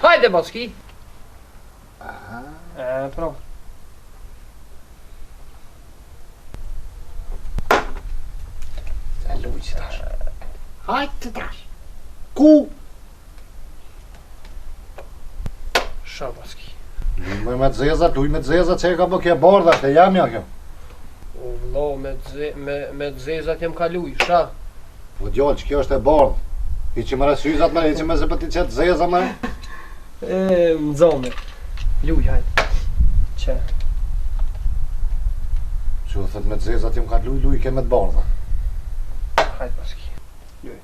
Hajde, Baski. Pra. E luj që tash. Hajde tash. Ku? Sha, Baski. Luj me të zezat, luj me të zezat që e ka bë kje bardha, të jam ja kjo. O, vlo, me të zezat jem ka luj, sha. Po djallë që kjo është e bardhë. I që më resyzat me, i që me se për ti qëtë zeza me. Më zome. Luj, hajde. Që? Që u thët me të zezat jem ka luj, luj ke me të bardha. Hajde, Baski. Luj.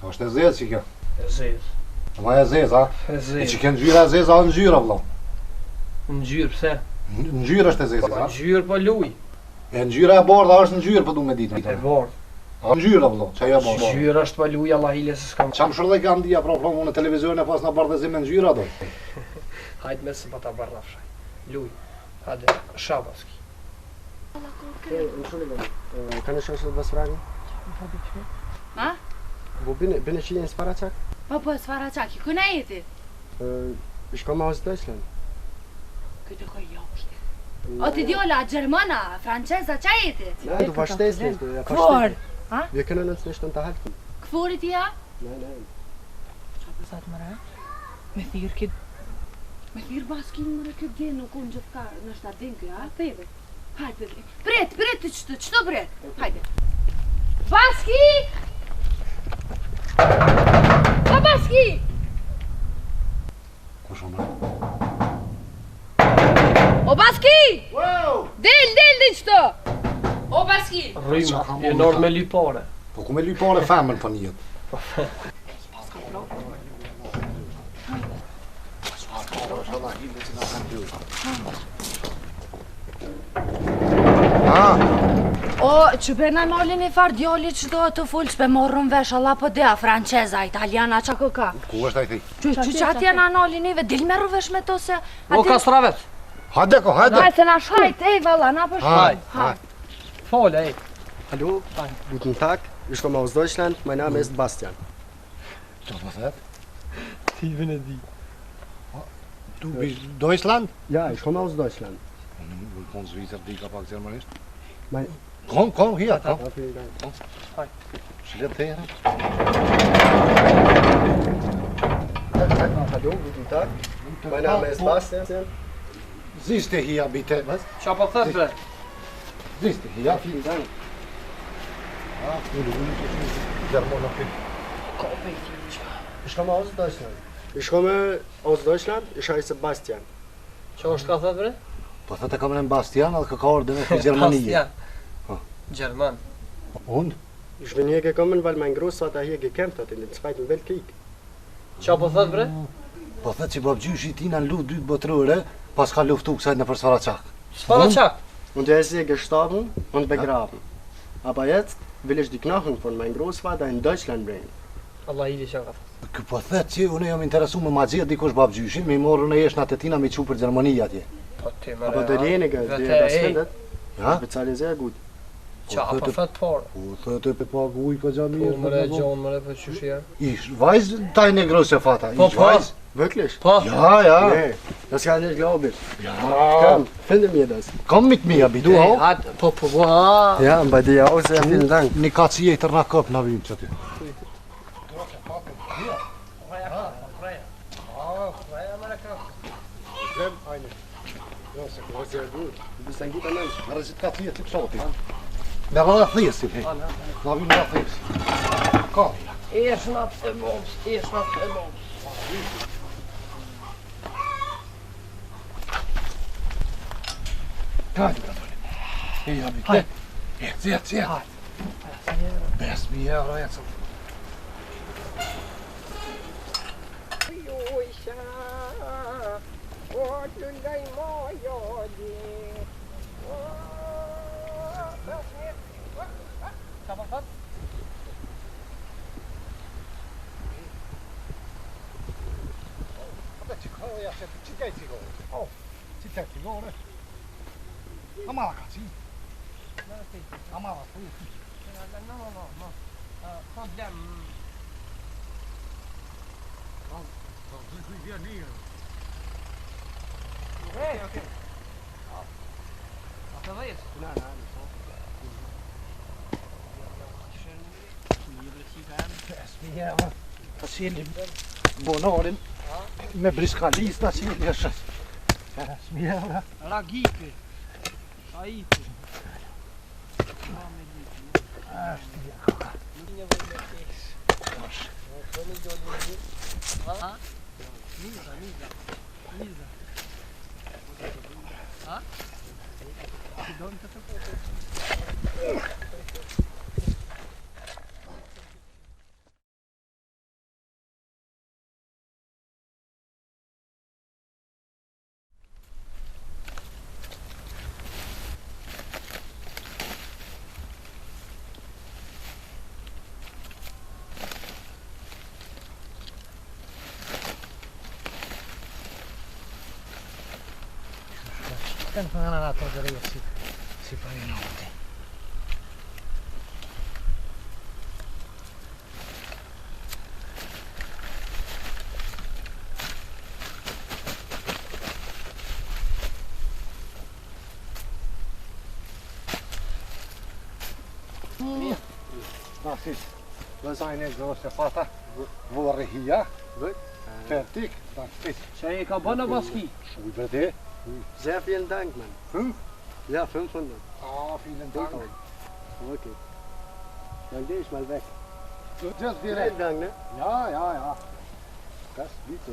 A është e zezë që kjo? E zezë. Ma e zezë, a? E E zezë. që ke ngjyra e zezë, a në ngjyra, vlo. Në gjyrë, pse? Ngjyra është e zezë, Në a? gjyrë po luj. E ngjyra e bardha është ngjyrë, po du me ditë. E bardh. A ngjyra, vlo, që ajo bardha. Gjyrë është po luj, Allah hile se s'kam. Qam shërë dhe kam dhja, pra unë në televizorin e pas në bardhëzim me ngjyra, do. Hajde me se pa ta bardhafshaj. Luj. Hajde, sha, Baski. Kanë shoqë të basrani? Ha? Bu bine që jenë s'para qak? Po, s'fara qaki, këna jeti? Shko ma ozë Deutschland. Këtë ko jashtë. O ti djolla, Gjermana, Franceza, qa jeti? Ne, du fashtesni. Kfor? Ha? Vi kënë në të nështën të halkën. Kforit ja? Ne. Qa pësat mëre? Me thirë këtë... Me thirë Baskin mëre këtë djenë nuk unë gjithë ka në shtadin kjo, ha? Peve. Hajde, pret, qëto pret? Hajde. Baski! O Baski! Ku shumë? O Baski! Wow! Del qëto! O Baski! Rryma, e nërë me lypare. Po ku me lypare femën për njët? O, që be në nalin i farë djali që do të full që be morrën vesh alla për dea, franceza, italiana, qa këka. Ku është ajti? Që atje në nalin i ve, dil me rëvesh me to se... O, kastravet. Hajde ko, hajde! Hajde se na shajt, ej valla, na për shajt. Hajde. Fale, ej. Hallo, guten Tag. Ich komme aus Deutschland. Mein Name ist Bastian. Që të thet? Ti vene di. Du bist Deutschland? Ja, ich komme aus Deutschland. Unë konë Zvicër, di ka pak gjermanisht. Mein... Kom, hier, kom. Ja, vielen Dank. Shlet të herë. Hallo, guten Tag. Mein Name ist Bastian. Ziste hier, bitte. Was? Qa po thët, bre? Ziste hier. Vielen Dank. Gjermona për. Ich komme aus Deutschland. Ich komme aus Deutschland. Ich heiße Bastian. Qa është ka thët, bre? Po thëtë kam në Bastian, edhe ka ordine për Gjermanije. Gjerman. Und? Ich bin hier gekommen, weil mein Großvater hier gekämpft hat in dem Zweiten Weltkrieg. Qa po thët, bre? Po thëtë që babgjyshi ti në luft dytë botërore, pas ka luftu kësajt në për Sfaraqak. Sfara qak? Und er ist hier gestorben und begraben. Aber jetzt will ich die Knochen von meinem Großvater in Deutschland bringen. Allah hile qa ka thët. Kë po thëtë që unë jam interesu me ma gjithë dikush babgjyshin, me i morru në jesh në tetina me qu për Gjermanija atje. Po ti më Aber derjenige, der das findet, Ja? bezahlt sehr gut. Qa po thët parë? Po thëtë pe paguj për Po gjami. mëre gjonë mëre për qyshia. Ich weiß deine große Vater. Po, Ich po. weiß. Wirklich? Po? Ja, ja. Nee, das kann ich glauben. Ja. Komm, finde mir das. Komm mit mir, bitte. Du auch? Hajde, po, Ja, und bei dir auch sehr vielen Dank. Një kaci jetër na këp na vim që ty. Sehr gut. Du bist ein guter Mensch. Në rëzit kaci jetë të këshoti. Në vëlla thjesi, he. Na vim në thjesi. Ka. Esh në të moms, esh në të moms. Hajde, Katolik. Ja, bitte. Jetzt. Best me euro, jetzt. Amala kaci. Amala thjesi. No. Problem. Atë vajës. Ta sjelim bonarin me briskalis ta sjelim është. 5.000 euro. Ragipi. Aipi. Ashtë ja. Një vëllë me kesh. Ha? Niza. Ha? Si donë të të Kan fanno la togeria si fa di notte. Ma sì, lo sai ne grosse fatta vorrei hier. Fertig, dan fit. Që e ka bënë baski? Schuy bitte. Sehr vielen Dank, Mann. 5? Ja, 500. Ah, vielen Dank. Okay. Dann gehe ich mal weg. Just direkt. Vielen Dank, ne? Ja. Das liegt so.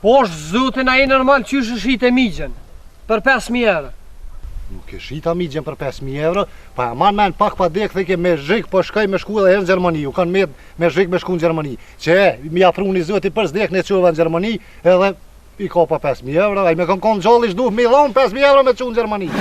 Po është zotin a i normal që është shite migjen për 5.000 euro. Nuk e shita migjen për 5.000 euro, pa man men pak pa dek thike me zhik, po shkaj me shku edhe herë në Gjermani, u kanë me zhik me shku në Gjermani. Që mi apru një zoti për zdek në qove në Gjermani, edhe i ka pa 5.000 euro, a i me kanë konë gjallish duh me dhonë 5.000 euro me qu në Gjermani.